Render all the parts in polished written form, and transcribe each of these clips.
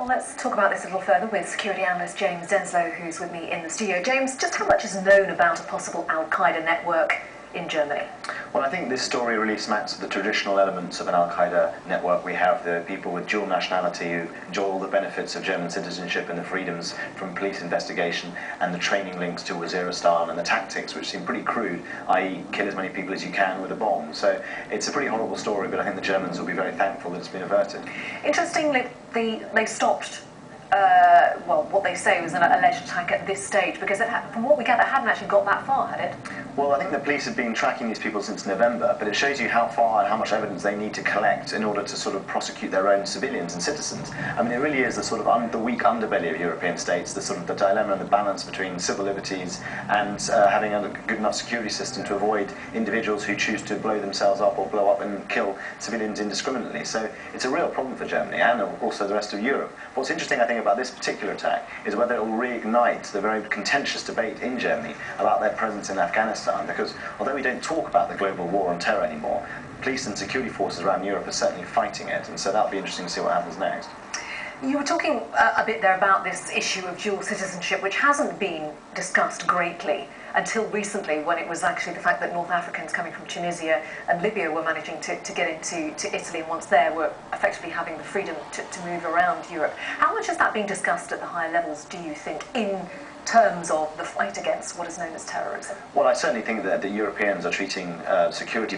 Well, let's talk about this a little further with security analyst James Denselow, who's with me in the studio. James, just how much is known about a possible Al-Qaeda network in Germany? Well, I think this story really smacks of the traditional elements of an Al-Qaeda network. We have the people with dual nationality who enjoy all the benefits of German citizenship and the freedoms from police investigation, and the training links to Waziristan, and the tactics, which seem pretty crude, i.e. kill as many people as you can with a bomb. So it's a pretty horrible story, but I think the Germans will be very thankful that it's been averted. Interestingly, they stopped well, what they say was an alleged attack at this stage, because from what we gather, it hadn't actually got that far, had it? Well, I think the police have been tracking these people since November, but it shows you how far and how much evidence they need to collect in order to sort of prosecute their own civilians and citizens. I mean, it really is the sort of the weak underbelly of European states, the sort of the dilemma and the balance between civil liberties and having a good enough security system to avoid individuals who choose to blow themselves up or blow up and kill civilians indiscriminately. So it's a real problem for Germany and also the rest of Europe. What's interesting, I think, about this particular attack is whether it will reignite the very contentious debate in Germany about their presence in Afghanistan, because although we don't talk about the global war on terror anymore, police and security forces around Europe are certainly fighting it, and so that'll be interesting to see what happens next. You were talking a bit there about this issue of dual citizenship, which hasn't been discussed greatly until recently, when it was actually the fact that North Africans coming from Tunisia and Libya were managing to get into Italy, and once there were effectively having the freedom to move around Europe. How much has that been discussed at the higher levels, do you think, in terms of the fight against what is known as terrorism? Well, I certainly think that the Europeans are treating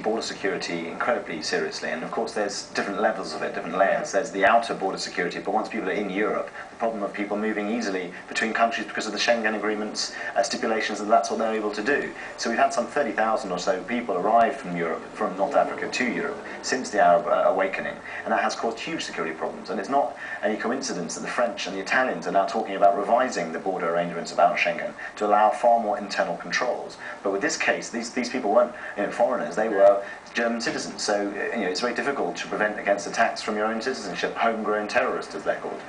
border security incredibly seriously, and of course there's different levels of it, different layers. There's the outer border security, but once people are in Europe, the problem of people moving easily between countries because of the Schengen agreements, stipulations, and that's what they're able to do. So we've had some 30,000 or so people arrive from Europe, from North Africa to Europe, since the Arab awakening, and that has caused huge security problems. And it's not any coincidence that the French and the Italians are now talking about revising the border arrangements about Schengen to allow far more internal controls. But with this case, these people weren't foreigners, they were German citizens. So it's very difficult to prevent against attacks from your own citizenship, homegrown terrorists as they're called.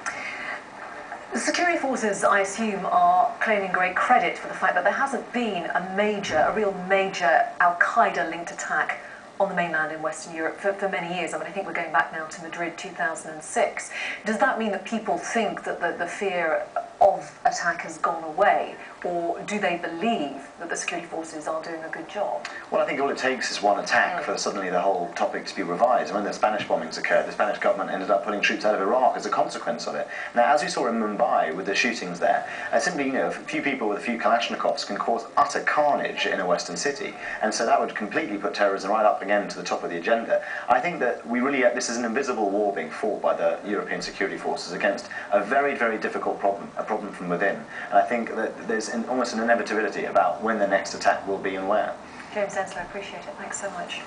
The security forces, I assume, are claiming great credit for the fact that there hasn't been a real major Al-Qaeda-linked attack on the mainland in Western Europe for many years. I mean, I think we're going back now to Madrid 2006. Does that mean that people think that the fear of attack has gone away, or do they believe that the security forces are doing a good job? Well, I think all it takes is one attack for suddenly the whole topic to be revised. When the Spanish bombings occurred, the Spanish government ended up pulling troops out of Iraq as a consequence of it. Now, as we saw in Mumbai with the shootings there, simply, a few people with a few Kalashnikovs can cause utter carnage in a Western city, and so that would completely put terrorism right up again to the top of the agenda. I think that this is an invisible war being fought by the European security forces against a very, very difficult problem, a problem from within. And I think that there's almost an inevitability about when the next attack will be and where. James Denselow, I appreciate it. Thanks so much.